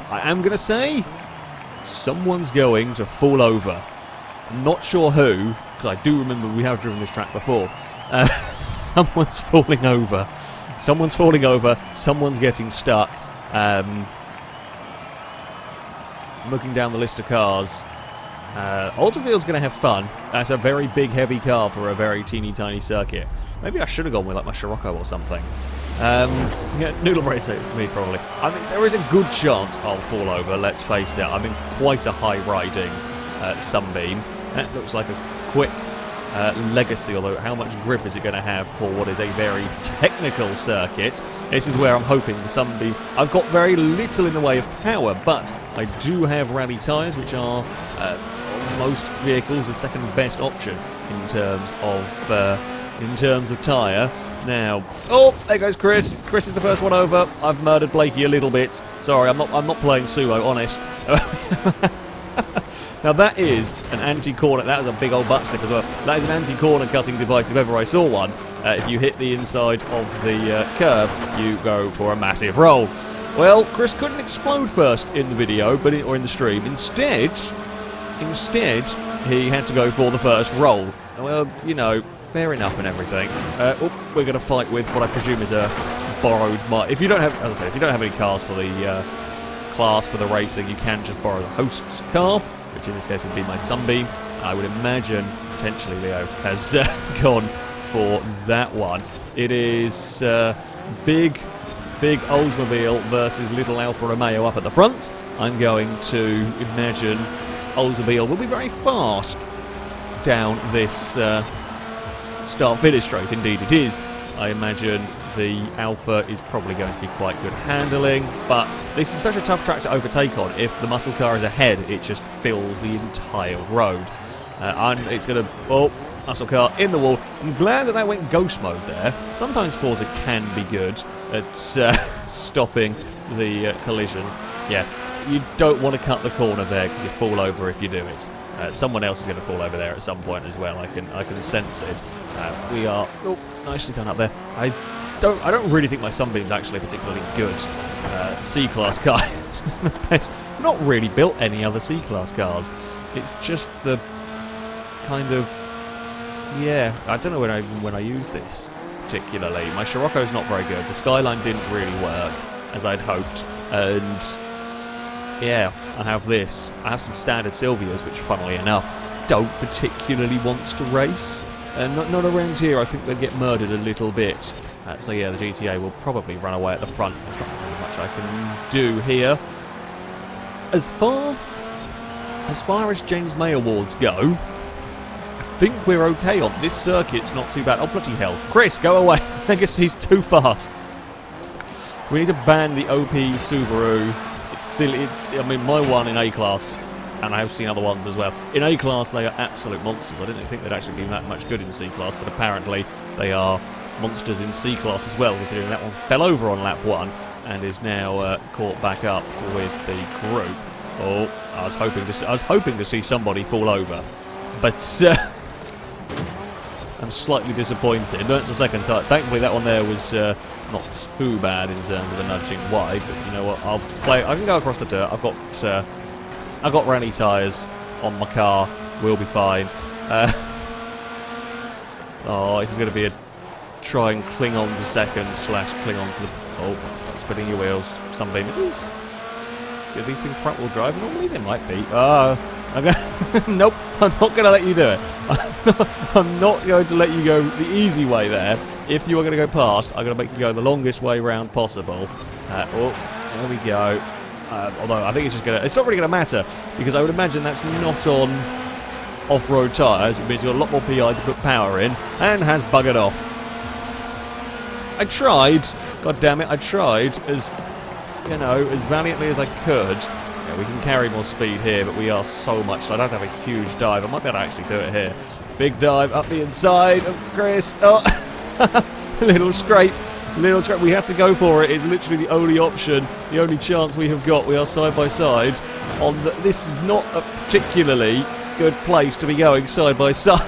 I am going to say someone's going to fall over. I'm not sure who, because I do remember we have driven this track before. Someone's falling over. Someone's falling over. Someone's getting stuck. I'm looking down the list of cars. Oldsmobile's going to have fun. That's a very big, heavy car for a very teeny tiny circuit. Maybe I should have gone with like my Scirocco or something. Yeah, Noodle Race me probably. I mean, there is a good chance I'll fall over, let's face it. I'm in quite a high riding Sunbeam. That looks like a quick legacy, although how much grip is it going to have for what is a very technical circuit? This is where I'm hoping the Sunbeam... I've got very little in the way of power, but I do have rally tyres, which are most vehicles the second best option in terms of tyre. Now, oh, there goes Chris. Chris is the first one over. I've murdered Blakey a little bit. Sorry, I'm not playing sumo, honest. Now that is an anti-corner. That was a big old butt stick as well. That is an anti-corner cutting device if ever I saw one. If you hit the inside of the curb, you go for a massive roll. Well, Chris couldn't explode first in the video, or in the stream. Instead, he had to go for the first roll. Well, you know, fair enough and everything. We're going to fight with what I presume is a borrowed mic. If you don't have, as I said, if you don't have any cars for the class for the racing, you can just borrow the host's car, which in this case would be my Sunbeam. I would imagine potentially Leo has gone for that one. It is big Oldsmobile versus little Alfa Romeo up at the front. I'm going to imagine Oldsmobile will be very fast down this start-finish straight. Indeed it is. I imagine the Alfa is probably going to be quite good handling, but this is such a tough track to overtake on. If the muscle car is ahead, it just fills the entire road. And it's going to... Oh, muscle car in the wall. I'm glad that went ghost mode there. Sometimes Forza can be good at stopping the collisions. Yeah, you don't want to cut the corner there because you fall over if you do it. Someone else is going to fall over there at some point as well. I can sense it. We are nicely done up there. I don't really think my Sunbeam's actually particularly good. C-Class car is the best. I've not really built any other C-Class cars. It's just the kind of... Yeah, I don't know when I use this particularly. My Scirocco's not very good. The Skyline didn't really work as I'd hoped. And yeah, I have this. I have some standard Silvias, which funnily enough don't particularly want to race. And not around here. I think they'd get murdered a little bit. So yeah, the GTA will probably run away at the front. There's not really much I can do here. As far as James May Awards go, I think we're okay on this circuit's not too bad. Oh, bloody hell. Chris, go away. I guess he's too fast. We need to ban the OP Subaru. It's silly. I mean, my one in A-Class, and I have seen other ones as well. In A-Class, they are absolute monsters. I didn't think they'd actually be that much good in C-Class, but apparently they are monsters in C-Class as well, considering that one fell over on lap 1 and is now caught back up with the group. Oh, I was hoping to see somebody fall over, but I'm slightly disappointed. That's the second time. Thankfully, that one there was not too bad in terms of the nudging wide. But you know what? I'll play. I can go across the dirt. I've got rally tyres on my car. We'll be fine. Oh, this is going to be a try and cling on to second / cling on to the... Oh, start spinning your wheels. Sunbeam. Are these things front-wheel drive? Normally they might be. Nope, I'm not going to let you do it. I'm not going to let you go the easy way there. If you are going to go past, I'm going to make you go the longest way round possible. Oh, there we go. Although I think it's just going to... It's not really going to matter, because I would imagine that's not on off-road tyres. It means you've got a lot more PI to put power in, and has buggered off. I tried, god damn it, I tried as valiantly as I could. Yeah, we can carry more speed here, but we are so much, so I'd have to have a huge dive. I might be able to actually do it here. Big dive up the inside of Chris. Oh, little scrape. We have to go for it. It's literally the only option, the only chance we have got. We are side by side. This is not a particularly good place to be going side by side.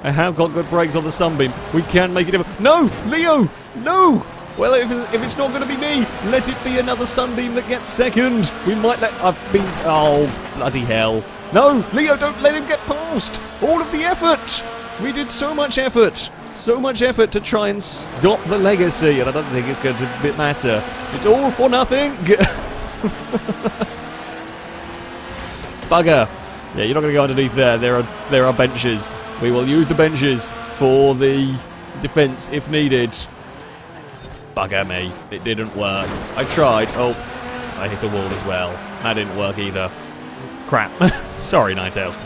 I have got good brakes on the Sunbeam. We can make it different. No! Leo! No! Well, if it's not going to be me, let it be another Sunbeam that gets second. We might let... Oh, bloody hell. No, Leo, don't let him get past. All of the effort. We did so much effort. So much effort to try and stop the legacy, and I don't think it's going to matter. It's all for nothing. Bugger. Yeah, you're not going to go underneath there. There are benches. We will use the benches for the defence if needed. Bugger me. It didn't work. I tried. Oh, I hit a wall as well. That didn't work either. Crap. Sorry, Ninetales.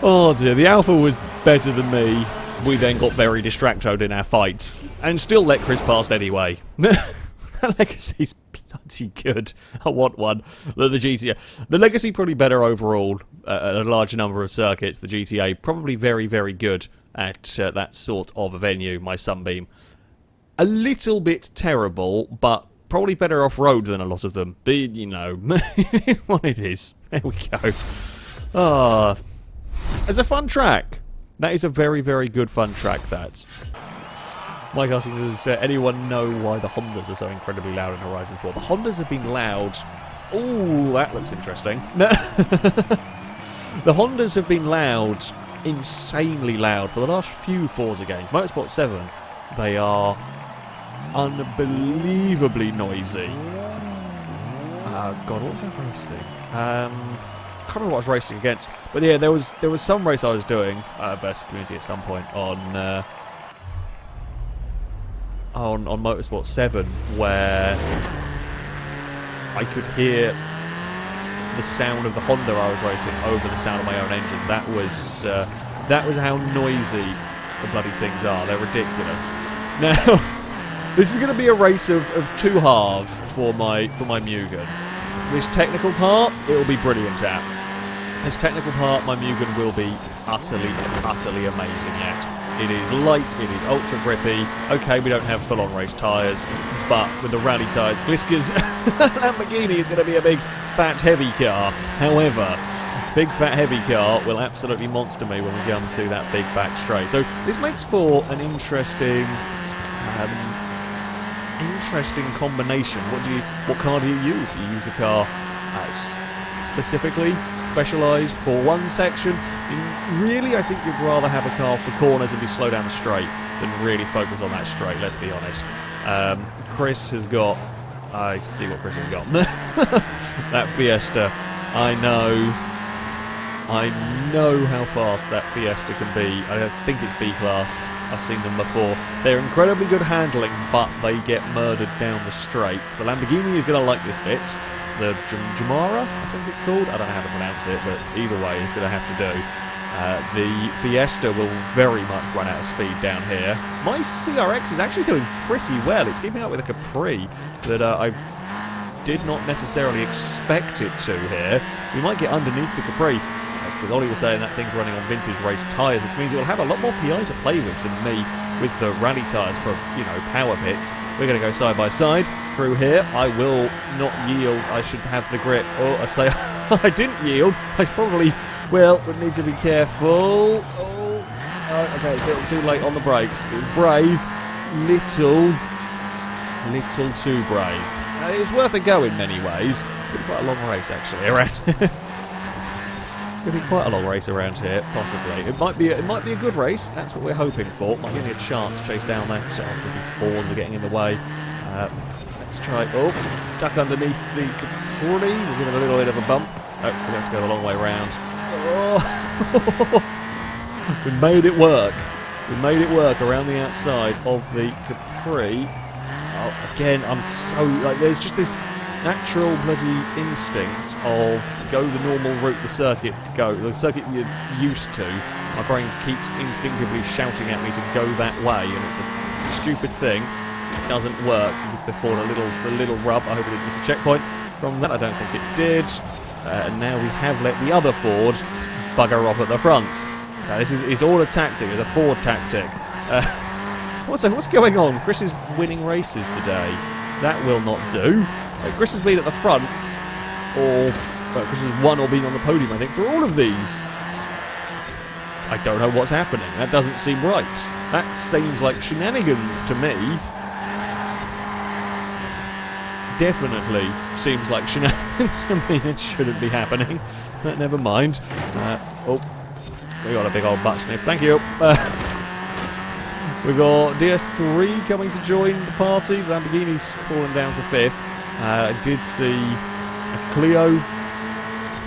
Oh dear, the Alpha was better than me. We then got very distracted in our fight. And still let Chris past anyway. That Legacy's bloody good. I want one. The GTA. The Legacy probably better overall at a large number of circuits. The GTA probably very, very good at that sort of a venue, my Sunbeam. A little bit terrible, but probably better off-road than a lot of them. But, you know, it is what it is. There we go. Ah, it's a fun track. That is a very, very good fun track, that. Mike asking, does anyone know why the Hondas are so incredibly loud in Horizon 4? The Hondas have been loud. Ooh, that looks interesting. The Hondas have been loud, insanely loud, for the last few Forza games. Motorsport 7, they are unbelievably noisy. God, what was I racing? I can't remember what I was racing against. But yeah, there was some race I was doing versus Community at some point on Motorsport 7 where I could hear the sound of the Honda I was racing over the sound of my own engine. That was how noisy the bloody things are. They're ridiculous. Now, this is going to be a race of two halves for my Mugen. This technical part, it will be brilliant at. This technical part, my Mugen will be utterly amazing at. It is light, it is ultra grippy. Okay, we don't have full-on race tyres, but with the rally tyres, Glisker's Lamborghini is going to be a big, fat, heavy car. However, big, fat, heavy car will absolutely monster me when we come to that big back straight. So this makes for an interesting combination. What car do you use? Do you use a car specifically specialised for one section? Really, I think you'd rather have a car for corners and be slow down the straight than really focus on that straight, let's be honest. Chris has got... I see what Chris has got. That Fiesta. I know how fast that Fiesta can be. I think it's B-Class. I've seen them before. They're incredibly good handling, but they get murdered down the straights. The Lamborghini is going to like this bit. The Jamara, I think it's called. I don't know how to pronounce it, but either way, it's going to have to do. The Fiesta will very much run out of speed down here. My CRX is actually doing pretty well. It's keeping up with a Capri that I did not necessarily expect it to here. We might get underneath the Capri. Because Ollie was saying that thing's running on vintage race tyres, which means it will have a lot more PI to play with than me with the rally tyres for, you know, power pits. We're going to go side by side through here. I will not yield. I should have the grip. Oh, I say I didn't yield. I probably, well, would need to be careful. Oh, okay, it's a little too late on the brakes. It was brave. Little too brave. It was worth a go in many ways. It's going to be quite a long race, actually, around It's going to be quite a long race around here, possibly. It might be a good race. That's what we're hoping for. Might give me a chance to chase down that. Fords are getting in the way. Let's try. Oh, duck underneath the Capri. We'll give it a little bit of a bump. Oh, we're going to have to go the long way round. Oh. We made it work. We made it work around the outside of the Capri. Oh, again, I'm so like. There's just this natural bloody instinct of go the normal route the circuit you're used to. My brain keeps instinctively shouting at me to go that way, and it's a stupid thing. It doesn't work. Give the Ford a little rub. I hope it didn't miss a checkpoint from that. I don't think it did. And now we have let the other Ford bugger off at the front. It's all a tactic. It's a Ford tactic. What's going on? Chris is winning races today. That will not do. Chris has been at the front, or Chris has won or been on the podium, I think, for all of these. I don't know what's happening. That doesn't seem right. That seems like shenanigans to me. Definitely seems like shenanigans to me. It shouldn't be happening. But never mind. Oh, we got a big old butt sniff. Thank you. We've got DS3 coming to join the party. The Lamborghini's fallen down to 5th. I did see a Clio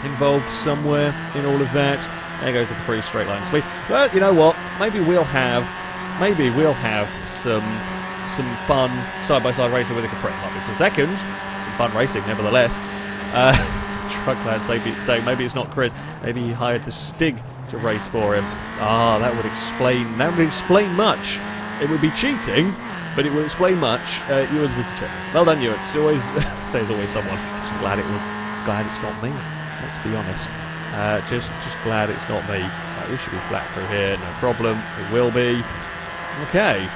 involved somewhere in all of that. There goes the Capri straight line speed. But you know what? Maybe we'll have some fun side-by-side racing with a Capri. Might be for second. Some fun racing, nevertheless. Trucklad saying maybe it's not Chris. Maybe he hired the Stig to race for him. Ah, that would explain much. It would be cheating, but it would explain much. Ewan's with the check. Well done, Ewan. It's always says always someone. Just glad it's not me. Let's be honest. Just glad it's not me. We should be flat through here, no problem. It will be. Okay.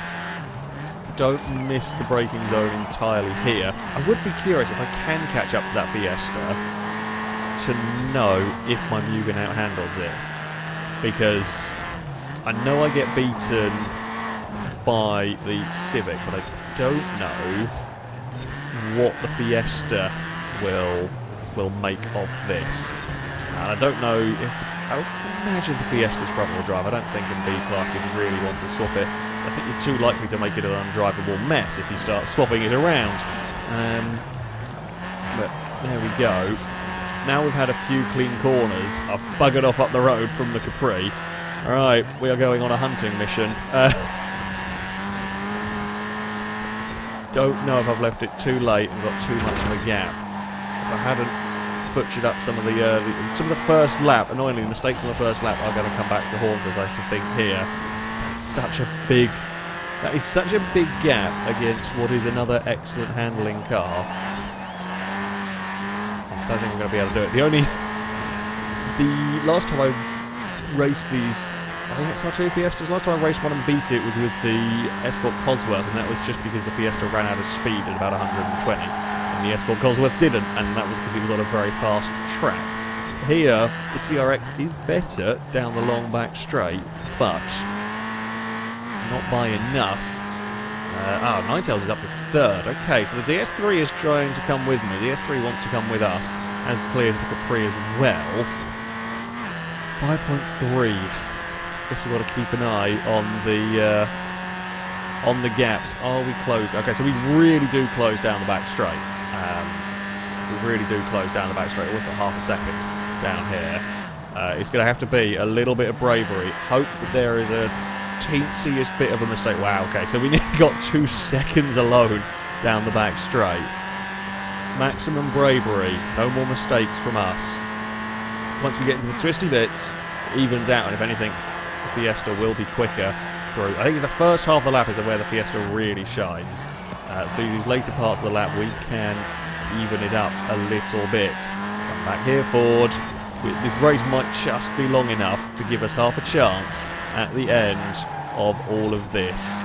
Don't miss the braking zone entirely here. I would be curious if I can catch up to that Fiesta to know if my Mugen outhandles it. Because I know I get beaten by the Civic, but I don't know what the Fiesta will make of this. And I don't know if... I would imagine the Fiesta's front-wheel drive. I don't think in B-Class you'd really want to swap it. I think you're too likely to make it an undrivable mess if you start swapping it around. But there we go. Now we've had a few clean corners. I've buggered off up the road from the Capri. Alright, we are going on a hunting mission. Don't know if I've left it too late and got too much of a gap. If I hadn't butchered up some of the first lap, annoyingly, mistakes on the first lap are going to come back to haunt us, I think, here. That is such a big gap against what is another excellent handling car. I don't think we're going to be able to do it. The last time I raced these, I think it's XR2 Fiestas, last time I raced one and beat it was with the Escort Cosworth, and that was just because the Fiesta ran out of speed at about 120. The Escort Cosworth didn't, and that was because it was on a very fast track. Here, the CRX is better down the long back straight, but not by enough. Ninetales is up to 3rd. Okay, so the DS3 is trying to come with me. The DS3 wants to come with us, as clear as the Capri as well. 5.3. Guess we've got to keep an eye on the gaps. Are we close? Okay, so we really do close down the back straight. We really do close down the back straight. Almost got half a second down here. It's going to have to be a little bit of bravery. Hope that there is a teensiest bit of a mistake. Wow, okay, so we nearly got 2 seconds alone down the back straight. Maximum bravery. No more mistakes from us. Once we get into the twisty bits, it evens out, and if anything, the Fiesta will be quicker through. I think it's the first half of the lap is where the Fiesta really shines. Through these later parts of the lap, we can even it up a little bit. Come back here, Ford. This race might just be long enough to give us half a chance at the end of all of this.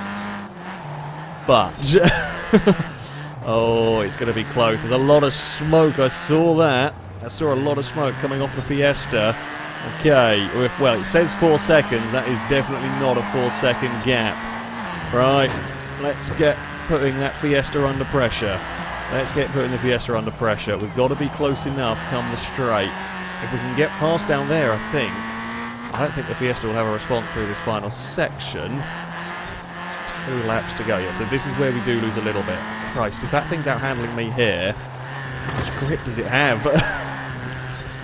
But, oh, it's going to be close. There's a lot of smoke. I saw that. I saw a lot of smoke coming off the Fiesta. Okay, well, it says 4 seconds. That is definitely not a 4-second gap. Right, let's get putting that Fiesta under pressure. Let's get putting the Fiesta under pressure. We've got to be close enough come the straight. If we can get past down there, I don't think the Fiesta will have a response through this final section. It's 2 laps to go. Yeah, so this is where we do lose a little bit. Christ, if that thing's out-handling me here, how much grip does it have?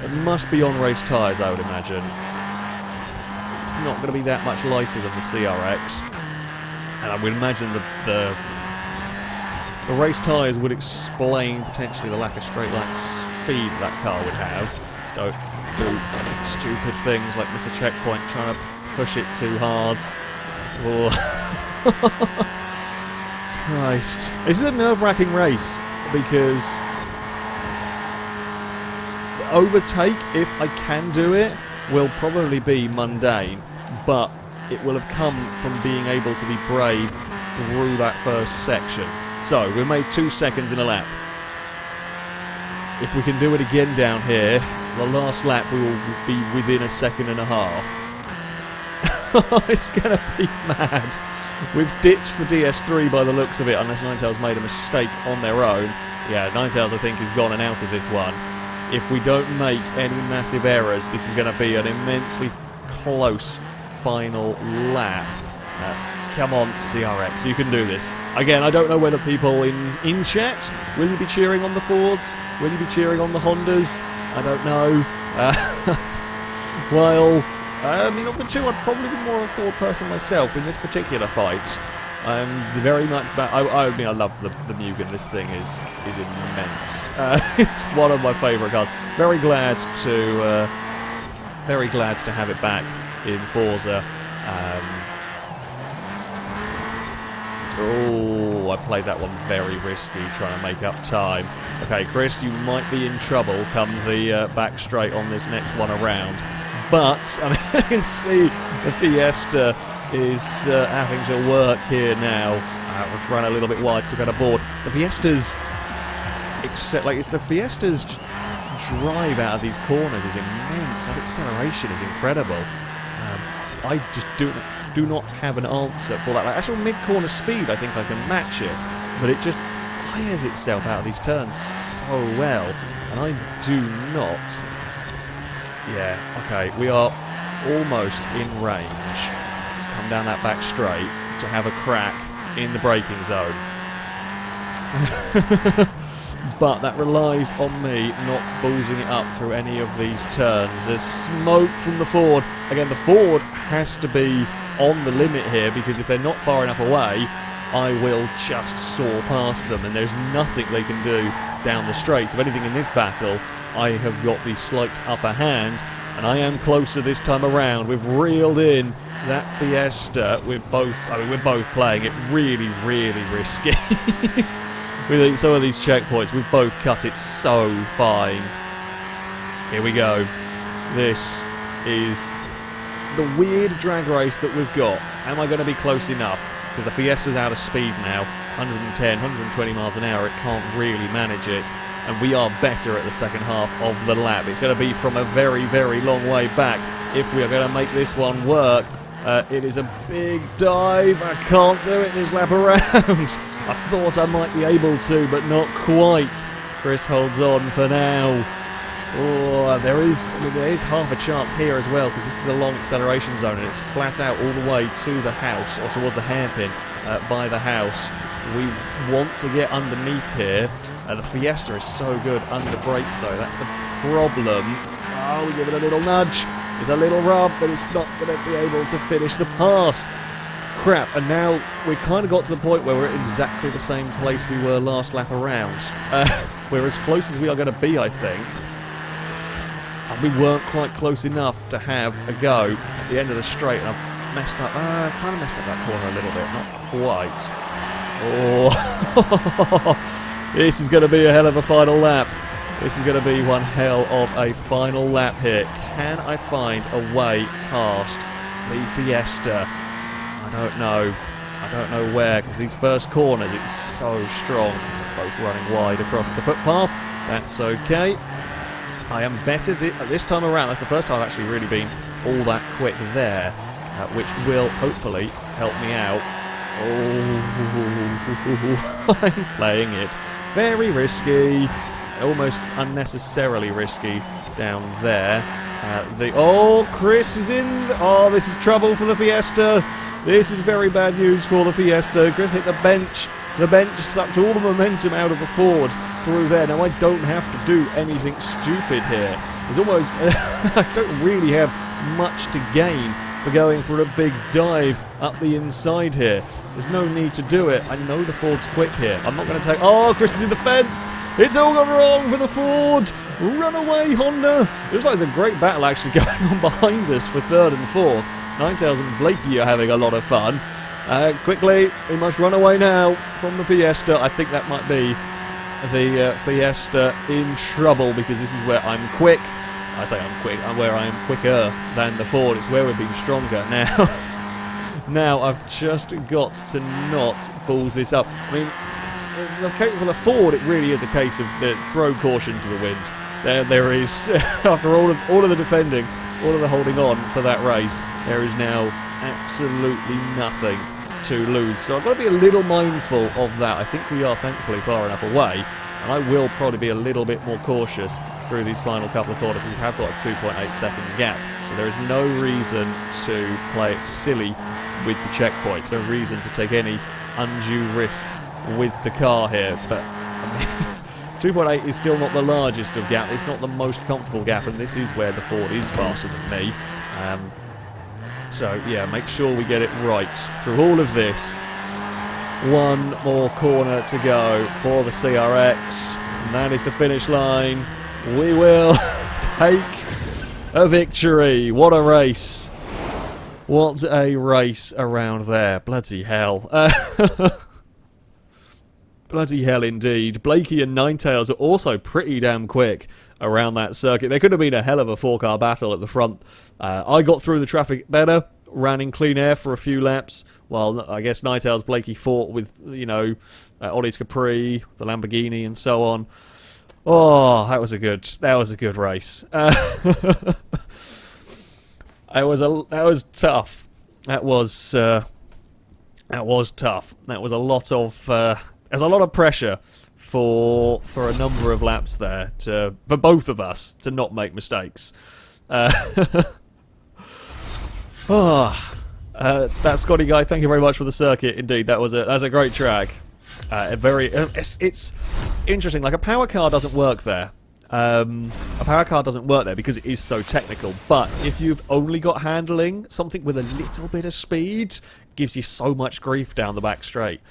It must be on race tyres, I would imagine. It's not going to be that much lighter than the CRX. And I would imagine the race tyres would explain potentially the lack of straight line speed that car would have. Don't do stupid things like miss a checkpoint trying to push it too hard. Oh. Christ. This is a nerve-wracking race because the overtake, if I can do it, will probably be mundane, but it will have come from being able to be brave through that first section. So, we made 2 seconds in a lap. If we can do it again down here, the last lap we will be within 1.5 seconds. It's going to be mad. We've ditched the DS3 by the looks of it, unless Ninetales made a mistake on their own. Yeah, Ninetales, I think, has gone and out of this one. If we don't make any massive errors, this is going to be an immensely close final lap. Come on, CRX, you can do this. Again, I don't know whether people in chat, will you be cheering on the Fords? Will you be cheering on the Hondas? I don't know. While, I mean, of the two, I'd probably be more of a Ford person myself in this particular fight. I'm very much back. I mean, I love the Mugen. This thing is immense. It's one of my favourite cars. Very glad to have it back in Forza. Oh, I played that one very risky, trying to make up time. Okay, Chris, you might be in trouble come the back straight on this next one around. But, I mean, I can see the Fiesta is having to work here now. Which ran a little bit wide to get aboard. The Fiesta's, it's the Fiesta's drive out of these corners is immense. That acceleration is incredible. I just do not have an answer for that. Like, actual mid-corner speed, I think I can match it, but it just fires itself out of these turns so well, and I do not. Yeah, okay, we are almost in range. Come down that back straight to have a crack in the braking zone. But that relies on me not boozing it up through any of these turns. There's smoke from the Ford. Again, the Ford has to be on the limit here, because if they're not far enough away, I will just soar past them, and there's nothing they can do down the straight. If anything in this battle, I have got the slight upper hand, and I am closer this time around. We've reeled in that Fiesta. We're both playing it really, really risky. With some of these checkpoints, we've both cut it so fine. Here we go. This is the weird drag race that we've got. Am I going to be close enough? Because the Fiesta's out of speed now. 110, 120 miles an hour. It can't really manage it. And we are better at the second half of the lap. It's going to be from a very, very long way back if we are going to make this one work. It is a big dive. I can't do it this lap around. I thought I might be able to, but not quite. Chris holds on for now. Oh, there is half a chance here as well, because this is a long acceleration zone and it's flat out all the way to the house, or towards the hairpin by the house. We want to get underneath here. The Fiesta is so good under brakes though, that's the problem. Oh, we give it a little nudge. There's a little rub, but it's not going to be able to finish the pass. Crap, and now we kind of got to the point where we're at exactly the same place we were last lap around. We're as close as we are going to be, I think. And we weren't quite close enough to have a go at the end of the straight. And I've messed up, kind of messed up that corner a little bit, not quite. Oh, this is going to be a hell of a final lap. This is going to be one hell of a final lap here. Can I find a way past the Fiesta? I don't know. I don't know where, because these first corners, it's so strong. Both running wide across the footpath. That's okay. I am better this time around. That's the first time I've actually really been all that quick there, which will hopefully help me out. Oh, I'm playing it very risky. Almost unnecessarily risky down there. Chris is in. Oh, this is trouble for the Fiesta. This is very bad news for the Fiesta. Chris hit the bench. The bench sucked all the momentum out of the Ford through there. Now I don't have to do anything stupid here. There's almost I don't really have much to gain for going for a big dive up the inside here. There's no need to do it. I know the Ford's quick here. I'm not going to take... Oh, Chris is in the fence. It's all gone wrong for the Ford. Run away, Honda. It looks like there's a great battle actually going on behind us for third and fourth. Ninetales and Blakey are having a lot of fun. Quickly, we must run away now from the Fiesta. I think that might be the Fiesta in trouble, because this is where I'm quick. I say I'm quick, where I am quicker than the Ford. It's where we're being stronger now. Now I've just got to not balls this up. I mean, for the Ford, it really is a case of throw caution to the wind. There is, after all of the defending, all of the holding on for that race, there is now absolutely nothing to lose. So I've got to be a little mindful of that. I think we are thankfully far enough away, and I will probably be a little bit more cautious through these final couple of quarters. We have got a 2.8 second gap, so there is no reason to play it silly with the checkpoints. No reason to take any undue risks with the car here. But I mean, 2.8 is still not the largest of gap. It's not the most comfortable gap, and this is where the Ford is faster than me. So yeah, make sure we get it right through all of this. One more corner to go for the CRX, and that is the finish line. We will take a victory. What a race. What a race around there. Bloody hell. Bloody hell indeed. Blakey and Ninetails are also pretty damn quick around that circuit. There could have been a hell of a four-car battle at the front. I got through the traffic better, ran in clean air for a few laps, while I guess Ninetails Blakey fought with, you know, Ollie's Capri, the Lamborghini, and so on. Oh, that was a good race. That was tough. That was tough. That was a lot of there's a lot of pressure for a number of laps there for both of us to not make mistakes. That Scotty guy, thank you very much for the circuit. Indeed, that's a great track. It's interesting. Like, a power car doesn't work there. A power car doesn't work there because it is so technical. But if you've only got handling, something with a little bit of speed gives you so much grief down the back straight.